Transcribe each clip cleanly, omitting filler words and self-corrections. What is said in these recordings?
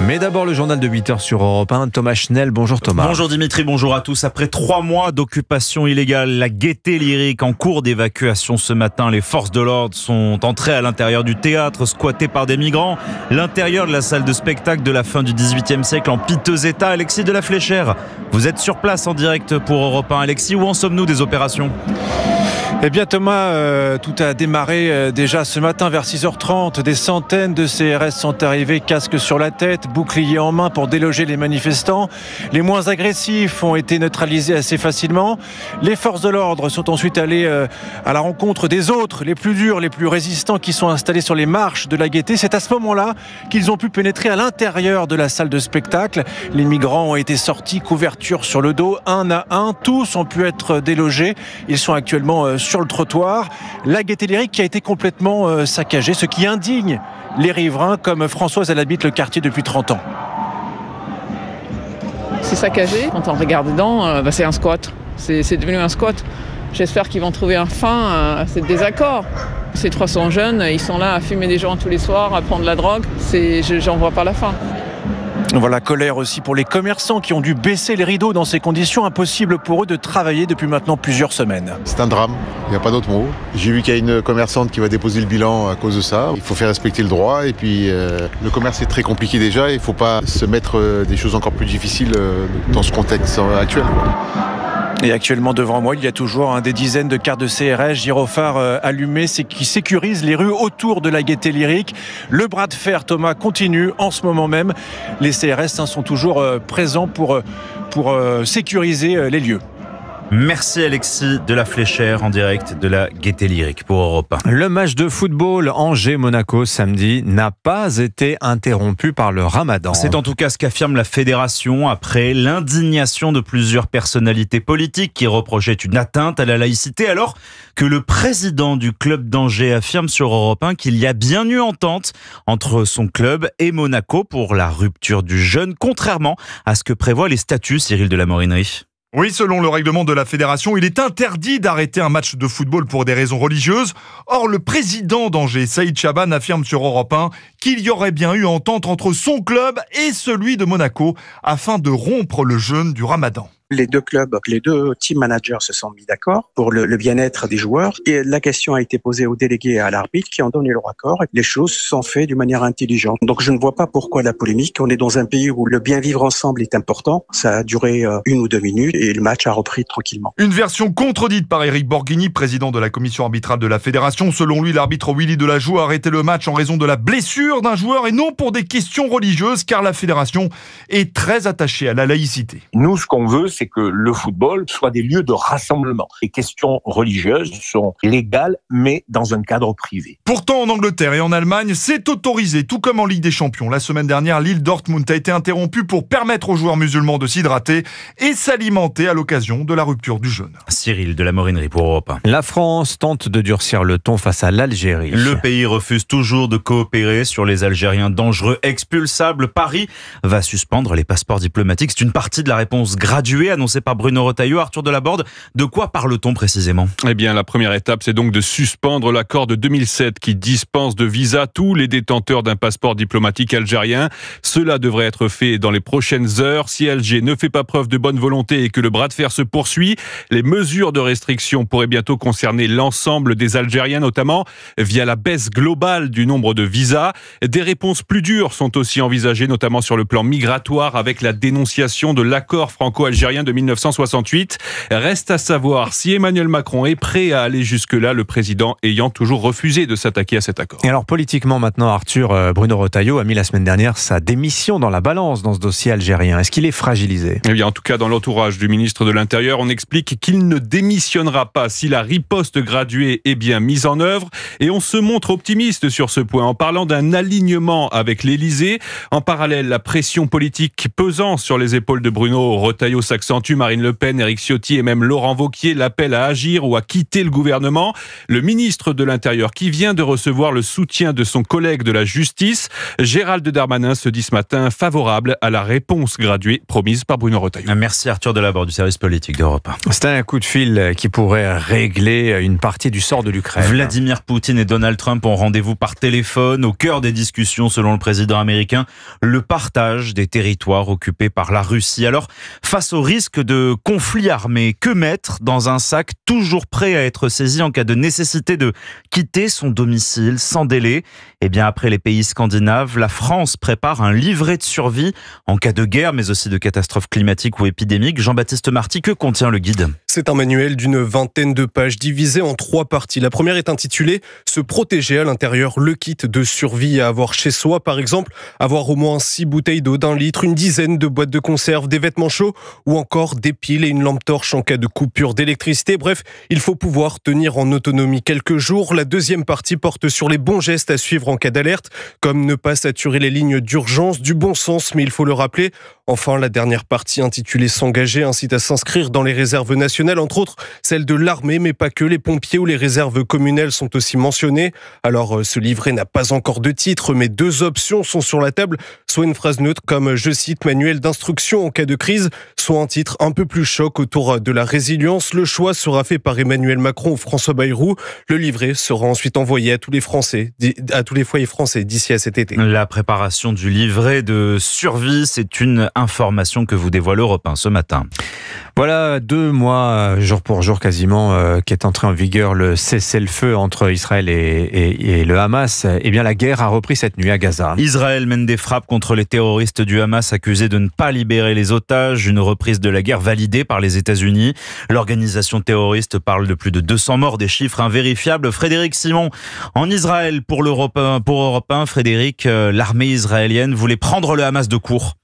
Mais d'abord le journal de 8h sur Europe 1. Thomas Schnell, bonjour Thomas. Bonjour Dimitri, bonjour à tous. Après 3 mois d'occupation illégale, la Gaîté Lyrique en cours d'évacuation ce matin. Les forces de l'ordre sont entrées à l'intérieur du théâtre, squatté par des migrants. L'intérieur de la salle de spectacle de la fin du XVIIIe siècle en piteux état. Alexis de la Fléchère, vous êtes sur place en direct pour Europe 1. Alexis, où en sommes-nous des opérations ? Eh bien Thomas, tout a démarré déjà ce matin vers 6h30. Des centaines de CRS sont arrivés, casques sur la tête, boucliers en main pour déloger les manifestants. Les moins agressifs ont été neutralisés assez facilement. Les forces de l'ordre sont ensuite allées à la rencontre des autres, les plus durs, les plus résistants qui sont installés sur les marches de la Gaîté. C'est à ce moment-là qu'ils ont pu pénétrer à l'intérieur de la salle de spectacle. Les migrants ont été sortis, couverture sur le dos, un à un. Tous ont pu être délogés. Ils sont actuellement sur le trottoir. La Gaîté Lyrique qui a été complètement saccagée, ce qui indigne les riverains comme Françoise, elle habite le quartier depuis 30 ans. C'est saccagé. Quand on regarde dedans, c'est un squat. C'est devenu un squat. J'espère qu'ils vont trouver un fin à ce désaccord. Ces 300 jeunes, ils sont là à fumer des gens tous les soirs, à prendre la drogue. J'en vois pas la fin. Voilà, colère aussi pour les commerçants qui ont dû baisser les rideaux dans ces conditions. Impossible pour eux de travailler depuis maintenant plusieurs semaines. C'est un drame, il n'y a pas d'autre mot. J'ai vu qu'il y a une commerçante qui va déposer le bilan à cause de ça. Il faut faire respecter le droit et puis le commerce est très compliqué déjà. Il ne faut pas se mettre des choses encore plus difficiles dans ce contexte actuel. Et actuellement devant moi, il y a toujours des dizaines de cars de CRS, gyrophares allumés, qui sécurisent les rues autour de la Gaîté Lyrique. Le bras de fer, Thomas, continue en ce moment même. Les CRS sont toujours présents pour sécuriser les lieux. Merci Alexis de la Fléchère en direct de la Gaîté Lyrique pour Europe 1. Le match de football Angers-Monaco samedi n'a pas été interrompu par le Ramadan. C'est en tout cas ce qu'affirme la fédération après l'indignation de plusieurs personnalités politiques qui reprochaient une atteinte à la laïcité, alors que le président du club d'Angers affirme sur Europe 1 qu'il y a bien eu entente entre son club et Monaco pour la rupture du jeûne, contrairement à ce que prévoient les statuts, Cyril de la Morinerie. Oui, selon le règlement de la fédération, il est interdit d'arrêter un match de football pour des raisons religieuses. Or, le président d'Angers, Saïd Chaban, affirme sur Europe 1 qu'il y aurait bien eu entente entre son club et celui de Monaco afin de rompre le jeûne du Ramadan. Les deux clubs, les deux team managers se sont mis d'accord pour le bien-être des joueurs et la question a été posée aux délégués et à l'arbitre qui ont donné leur accord. Les choses sont faites d'une manière intelligente. Donc je ne vois pas pourquoi la polémique. On est dans un pays où le bien vivre ensemble est important. Ça a duré 1 ou 2 minutes et le match a repris tranquillement. Une version contredite par Éric Borghini, président de la commission arbitrale de la fédération. Selon lui, l'arbitre Willy Delajoux a arrêté le match en raison de la blessure d'un joueur et non pour des questions religieuses car la fédération est très attachée à la laïcité. Nous, ce qu'on veut, c'est que le football soit des lieux de rassemblement. Les questions religieuses sont légales, mais dans un cadre privé. Pourtant, en Angleterre et en Allemagne, c'est autorisé, tout comme en Ligue des Champions. La semaine dernière, l'île Dortmund a été interrompue pour permettre aux joueurs musulmans de s'hydrater et s'alimenter à l'occasion de la rupture du jeûne. Cyril de la Morinerie pour Europe 1. La France tente de durcir le ton face à l'Algérie. Le pays refuse toujours de coopérer sur les Algériens dangereux expulsables. Paris va suspendre les passeports diplomatiques. C'est une partie de la réponse graduée annoncée par Bruno Retailleau. Arthur Delaborde, de quoi parle-t-on précisément ? Eh bien, la première étape, c'est donc de suspendre l'accord de 2007 qui dispense de visa tous les détenteurs d'un passeport diplomatique algérien. Cela devrait être fait dans les prochaines heures. Si Alger ne fait pas preuve de bonne volonté et que le bras de fer se poursuit, les mesures de restriction pourraient bientôt concerner l'ensemble des Algériens, notamment via la baisse globale du nombre de visas. Des réponses plus dures sont aussi envisagées, notamment sur le plan migratoire, avec la dénonciation de l'accord franco-algérien de 1968. Reste à savoir si Emmanuel Macron est prêt à aller jusque-là, le président ayant toujours refusé de s'attaquer à cet accord. Et alors politiquement maintenant, Arthur, Bruno Retailleau a mis la semaine dernière sa démission dans la balance dans ce dossier algérien. Est-ce qu'il est fragilisé ? Eh bien, en tout cas, dans l'entourage du ministre de l'Intérieur, on explique qu'il ne démissionnera pas si la riposte graduée est bien mise en œuvre. Et on se montre optimiste sur ce point en parlant d'un alignement avec l'Élysée. En parallèle, la pression politique pesant sur les épaules de Bruno Retailleau s'accentue. s'accentue. Marine Le Pen, Éric Ciotti et même Laurent Wauquiez l'appellent à agir ou à quitter le gouvernement. Le ministre de l'Intérieur, qui vient de recevoir le soutien de son collègue de la Justice, Gérald Darmanin, se dit ce matin favorable à la réponse graduée promise par Bruno Retailleau. Merci Arthur Delaborde du service politique d'Europe 1. C'est un coup de fil qui pourrait régler une partie du sort de l'Ukraine. Vladimir Poutine et Donald Trump ont rendez-vous par téléphone. Au cœur des discussions, selon le président américain, le partage des territoires occupés par la Russie. Alors, face au risque de conflit armé, que mettre dans un sac toujours prêt à être saisi en cas de nécessité de quitter son domicile sans délai? Eh bien, après les pays scandinaves, la France prépare un livret de survie en cas de guerre, mais aussi de catastrophes climatiques ou épidémiques. Jean-Baptiste Marty, que contient le guide? C'est un manuel d'une vingtaine de pages divisé en 3 parties. La première est intitulée « Se protéger à l'intérieur, le kit de survie à avoir chez soi ». Par exemple, avoir au moins 6 bouteilles d'eau d'1 litre, une dizaine de boîtes de conserve, des vêtements chauds ou encore des piles et une lampe torche en cas de coupure d'électricité. Bref, il faut pouvoir tenir en autonomie quelques jours. La deuxième partie porte sur les bons gestes à suivre en cas d'alerte, comme ne pas saturer les lignes d'urgence, du bon sens, mais il faut le rappeler. Enfin, la dernière partie intitulée « S'engager » incite à s'inscrire dans les réserves nationales, entre autres celles de l'armée, mais pas que. Les pompiers ou les réserves communales sont aussi mentionnés. Alors, ce livret n'a pas encore de titre, mais 2 options sont sur la table. Soit une phrase neutre comme, je cite, « manuel d'instruction en cas de crise », soit un titre un peu plus choc autour de la résilience. Le choix sera fait par Emmanuel Macron ou François Bayrou. Le livret sera ensuite envoyé à tous les foyers français d'ici à cet été. La préparation du livret de survie, c'est une information que vous dévoile Europe 1 ce matin. Voilà 2 mois, jour pour jour quasiment, qu'est entré en vigueur le cessez-le-feu entre Israël et le Hamas. Eh bien, la guerre a repris cette nuit à Gaza. Israël mène des frappes contre les terroristes du Hamas accusés de ne pas libérer les otages. Une reprise de la guerre validée par les États-Unis. L'organisation terroriste parle de plus de 200 morts, des chiffres invérifiables. Frédéric Simon, en Israël pour Europe 1, Frédéric, l'armée israélienne voulait prendre le Hamas de court.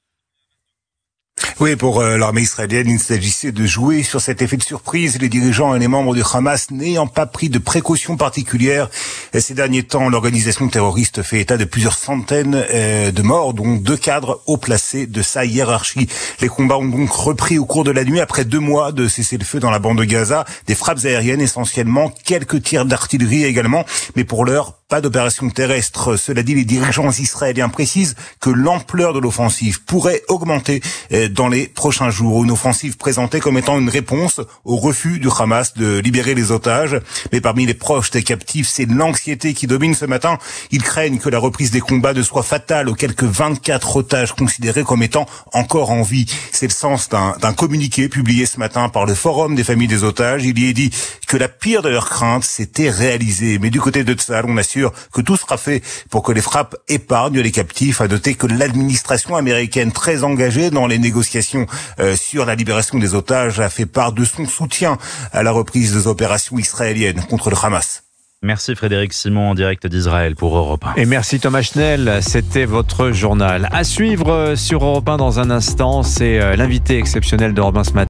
Oui, pour l'armée israélienne, il s'agissait de jouer sur cet effet de surprise. Les dirigeants et les membres du Hamas n'ayant pas pris de précautions particulières. Ces derniers temps, l'organisation terroriste fait état de plusieurs centaines de morts, dont 2 cadres haut placés de sa hiérarchie. Les combats ont donc repris au cours de la nuit après 2 mois de cessez-le-feu dans la bande de Gaza. Des frappes aériennes essentiellement, quelques tirs d'artillerie également. Mais pour l'heure, pas d'opération terrestre. Cela dit, les dirigeants israéliens précisent que l'ampleur de l'offensive pourrait augmenter dans les prochains jours. Une offensive présentée comme étant une réponse au refus du Hamas de libérer les otages. Mais parmi les proches des captifs, c'est l'anxiété qui domine ce matin. Ils craignent que la reprise des combats ne soit fatale aux quelques 24 otages considérés comme étant encore en vie. C'est le sens d'un communiqué publié ce matin par le Forum des familles des otages. Il y est dit que la pire de leurs craintes s'était réalisée. Mais du côté de Tzahal, on assure que tout sera fait pour que les frappes épargnent les captifs. À noter que l'administration américaine, très engagée dans les négociations sur la libération des otages, a fait part de son soutien à la reprise des opérations israéliennes contre le Hamas. Merci Frédéric Simon en direct d'Israël pour Europe 1. Et merci Thomas Schnell, c'était votre journal. À suivre sur Europe 1 dans un instant, c'est l'invité exceptionnel d'Europe 1 ce matin.